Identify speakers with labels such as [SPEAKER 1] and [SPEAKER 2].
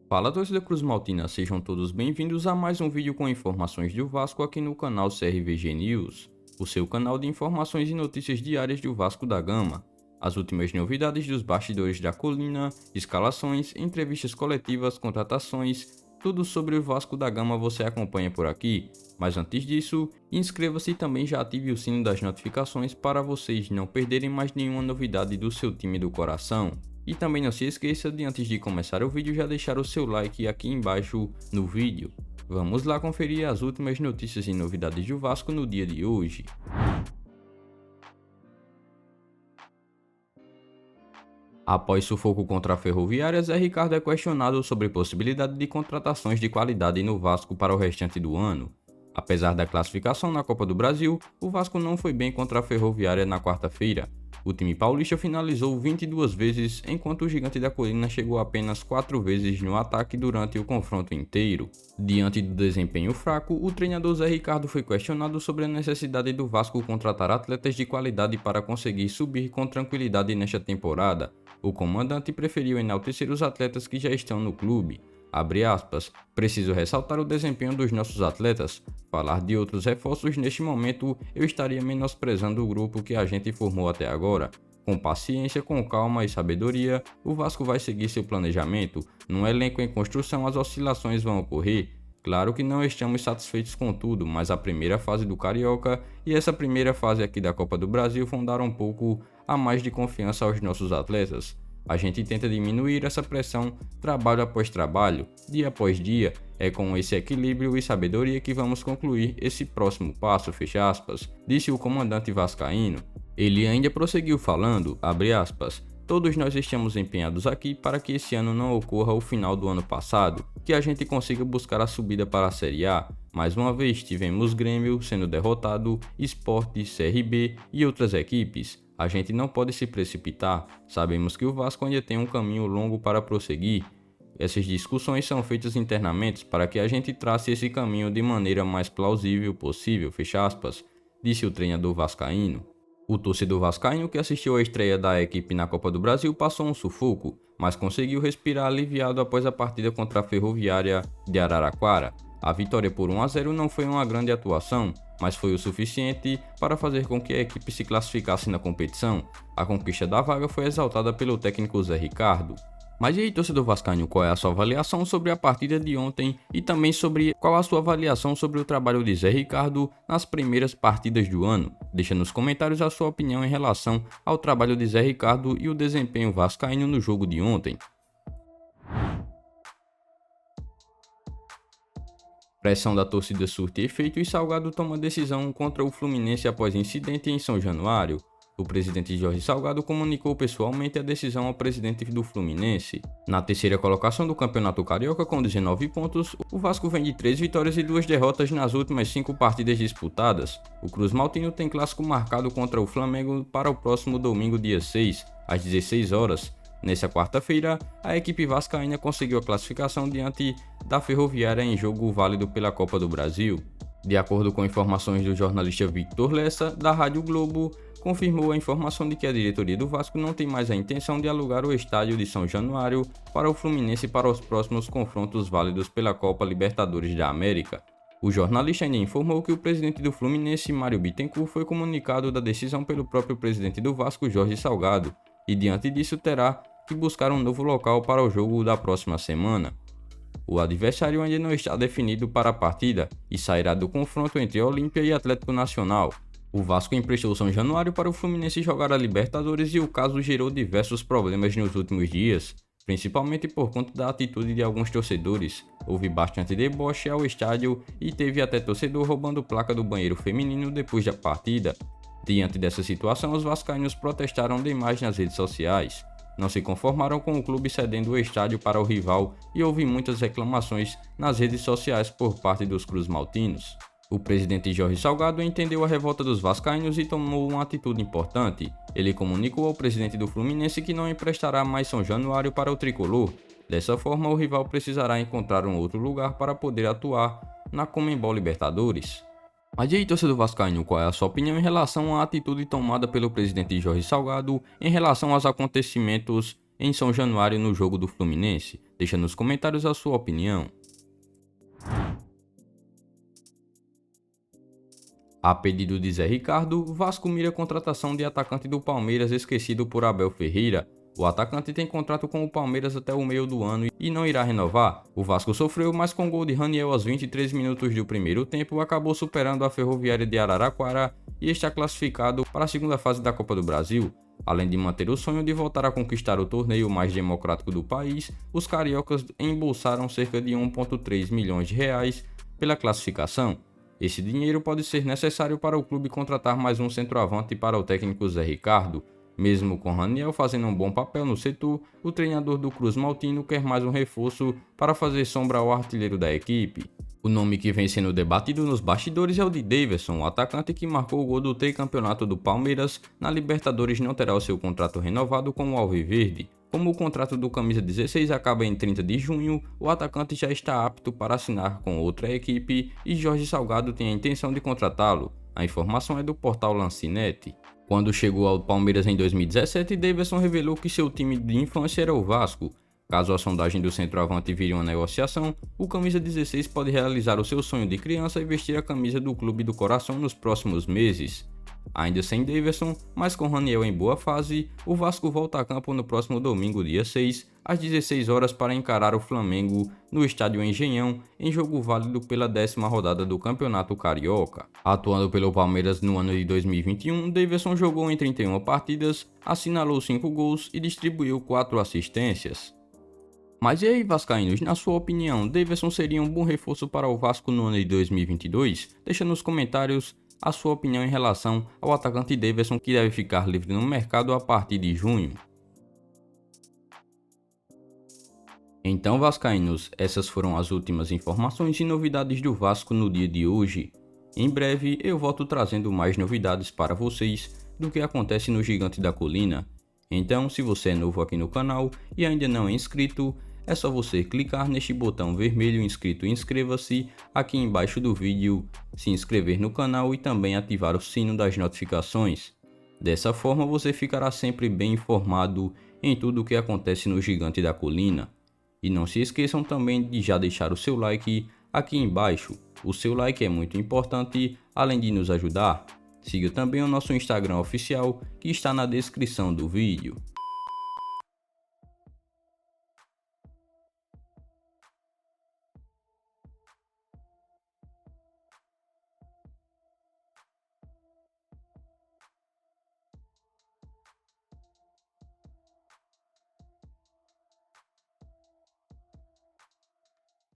[SPEAKER 1] Fala, torcida Cruz Maltina, sejam todos bem-vindos a mais um vídeo com informações do Vasco aqui no canal CRVG News, o seu canal de informações e notícias diárias do Vasco da Gama. As últimas novidades dos bastidores da colina, escalações, entrevistas coletivas, contratações, tudo sobre o Vasco da Gama você acompanha por aqui. Mas antes disso, inscreva-se e também já ative o sino das notificações para vocês não perderem mais nenhuma novidade do seu time do coração. E também não se esqueça de, antes de começar o vídeo, já deixar o seu like aqui embaixo no vídeo. Vamos lá conferir as últimas notícias e novidades do Vasco no dia de hoje. Após sufoco contra a Ferroviária, Zé Ricardo é questionado sobre possibilidade de contratações de qualidade no Vasco para o restante do ano. Apesar da classificação na Copa do Brasil, o Vasco não foi bem contra a Ferroviária na quarta-feira. O time paulista finalizou 22 vezes, enquanto o Gigante da Colina chegou apenas 4 vezes no ataque durante o confronto inteiro. Diante do desempenho fraco, o treinador Zé Ricardo foi questionado sobre a necessidade do Vasco contratar atletas de qualidade para conseguir subir com tranquilidade nesta temporada. O comandante preferiu enaltecer os atletas que já estão no clube. Abre aspas, preciso ressaltar o desempenho dos nossos atletas. Falar de outros reforços neste momento, eu estaria menosprezando o grupo que a gente formou até agora. Com paciência, com calma e sabedoria, o Vasco vai seguir seu planejamento. Num elenco em construção, as oscilações vão ocorrer. Claro que não estamos satisfeitos com tudo, mas a primeira fase do Carioca e essa primeira fase aqui da Copa do Brasil vão dar um pouco a mais de confiança aos nossos atletas. A gente tenta diminuir essa pressão trabalho após trabalho, dia após dia. É com esse equilíbrio e sabedoria que vamos concluir esse próximo passo, fecha aspas, disse o comandante vascaíno. Ele ainda prosseguiu falando, abre aspas, todos nós estamos empenhados aqui para que esse ano não ocorra o final do ano passado, que a gente consiga buscar a subida para a Série A. Mais uma vez tivemos Grêmio sendo derrotado, Sport, CRB e outras equipes. A gente não pode se precipitar, sabemos que o Vasco ainda tem um caminho longo para prosseguir. Essas discussões são feitas internamente para que a gente trace esse caminho de maneira mais plausível possível, fecha aspas, disse o treinador vascaíno. O torcedor vascaíno que assistiu à estreia da equipe na Copa do Brasil passou um sufoco, mas conseguiu respirar aliviado após a partida contra a Ferroviária de Araraquara. A vitória por 1-0 não foi uma grande atuação, mas foi o suficiente para fazer com que a equipe se classificasse na competição. A conquista da vaga foi exaltada pelo técnico Zé Ricardo. Mas e aí, torcedor vascaíno, qual é a sua avaliação sobre a partida de ontem e também sobre qual a sua avaliação sobre o trabalho de Zé Ricardo nas primeiras partidas do ano? Deixa nos comentários a sua opinião em relação ao trabalho de Zé Ricardo e o desempenho vascaíno no jogo de ontem. Pressão da torcida surte efeito e Salgado toma decisão contra o Fluminense após incidente em São Januário. O presidente Jorge Salgado comunicou pessoalmente a decisão ao presidente do Fluminense. Na terceira colocação do Campeonato Carioca com 19 pontos, o Vasco vem de 3 vitórias e 2 derrotas nas últimas 5 partidas disputadas. O Cruz Maltino tem clássico marcado contra o Flamengo para o próximo domingo, dia 6, às 16 horas. Nessa quarta-feira, a equipe vascaína conseguiu a classificação diante da Ferroviária em jogo válido pela Copa do Brasil. De acordo com informações do jornalista Victor Lessa, da Rádio Globo, confirmou a informação de que a diretoria do Vasco não tem mais a intenção de alugar o estádio de São Januário para o Fluminense para os próximos confrontos válidos pela Copa Libertadores da América. O jornalista ainda informou que o presidente do Fluminense, Mário Bittencourt, foi comunicado da decisão pelo próprio presidente do Vasco, Jorge Salgado, e diante disso terá que buscar um novo local para o jogo da próxima semana. O adversário ainda não está definido para a partida e sairá do confronto entre Olímpia e Atlético Nacional. O Vasco emprestou São Januário para o Fluminense jogar a Libertadores e o caso gerou diversos problemas nos últimos dias, principalmente por conta da atitude de alguns torcedores. Houve bastante deboche ao estádio e teve até torcedor roubando placa do banheiro feminino depois da partida. Diante dessa situação, os vascaínos protestaram demais nas redes sociais. Não se conformaram com o clube cedendo o estádio para o rival e houve muitas reclamações nas redes sociais por parte dos cruzmaltinos. O presidente Jorge Salgado entendeu a revolta dos vascaínos e tomou uma atitude importante. Ele comunicou ao presidente do Fluminense que não emprestará mais São Januário para o tricolor. Dessa forma, o rival precisará encontrar um outro lugar para poder atuar na Conmebol Libertadores. Mas e aí, torcedor vascaíno, qual é a sua opinião em relação à atitude tomada pelo presidente Jorge Salgado em relação aos acontecimentos em São Januário no jogo do Fluminense? Deixa nos comentários a sua opinião. A pedido de Zé Ricardo, Vasco mira a contratação de atacante do Palmeiras esquecido por Abel Ferreira. O atacante tem contrato com o Palmeiras até o meio do ano e não irá renovar. O Vasco sofreu, mas com gol de Raniel aos 23 minutos do primeiro tempo, acabou superando a Ferroviária de Araraquara e está classificado para a segunda fase da Copa do Brasil. Além de manter o sonho de voltar a conquistar o torneio mais democrático do país, os cariocas embolsaram cerca de 1,3 milhões de reais pela classificação. Esse dinheiro pode ser necessário para o clube contratar mais um centroavante para o técnico Zé Ricardo. Mesmo com Raniel fazendo um bom papel no setor, o treinador do Cruz Maltino quer mais um reforço para fazer sombra ao artilheiro da equipe. O nome que vem sendo debatido nos bastidores é o de Daverson, o atacante que marcou o gol do tricampeonato do Palmeiras na Libertadores não terá o seu contrato renovado com o Alviverde. Como o contrato do camisa 16 acaba em 30 de junho, o atacante já está apto para assinar com outra equipe e Jorge Salgado tem a intenção de contratá-lo. A informação é do portal Lancinete. Quando chegou ao Palmeiras em 2017, Daverson revelou que seu time de infância era o Vasco. Caso a sondagem do centroavante vire uma negociação, o camisa 16 pode realizar o seu sonho de criança e vestir a camisa do clube do coração nos próximos meses. Ainda sem Daverson, mas com Raniel em boa fase, o Vasco volta a campo no próximo domingo, dia 6, às 16 horas para encarar o Flamengo no estádio Engenhão, em jogo válido pela 10ª rodada do Campeonato Carioca. Atuando pelo Palmeiras no ano de 2021, Daverson jogou em 31 partidas, assinalou 5 gols e distribuiu 4 assistências. Mas e aí, vascaínos, na sua opinião, Daverson seria um bom reforço para o Vasco no ano de 2022? Deixa nos comentários a sua opinião em relação ao atacante Daverson, que deve ficar livre no mercado a partir de junho. Então, vascaínos, essas foram as últimas informações e novidades do Vasco no dia de hoje. Em breve eu volto trazendo mais novidades para vocês do que acontece no Gigante da Colina. Então, se você é novo aqui no canal e ainda não é inscrito, é só você clicar neste botão vermelho inscrito e inscreva-se aqui embaixo do vídeo, se inscrever no canal e também ativar o sino das notificações. Dessa forma você ficará sempre bem informado em tudo o que acontece no Gigante da Colina. E não se esqueçam também de já deixar o seu like aqui embaixo. O seu like é muito importante, além de nos ajudar. Siga também o nosso Instagram oficial, que está na descrição do vídeo.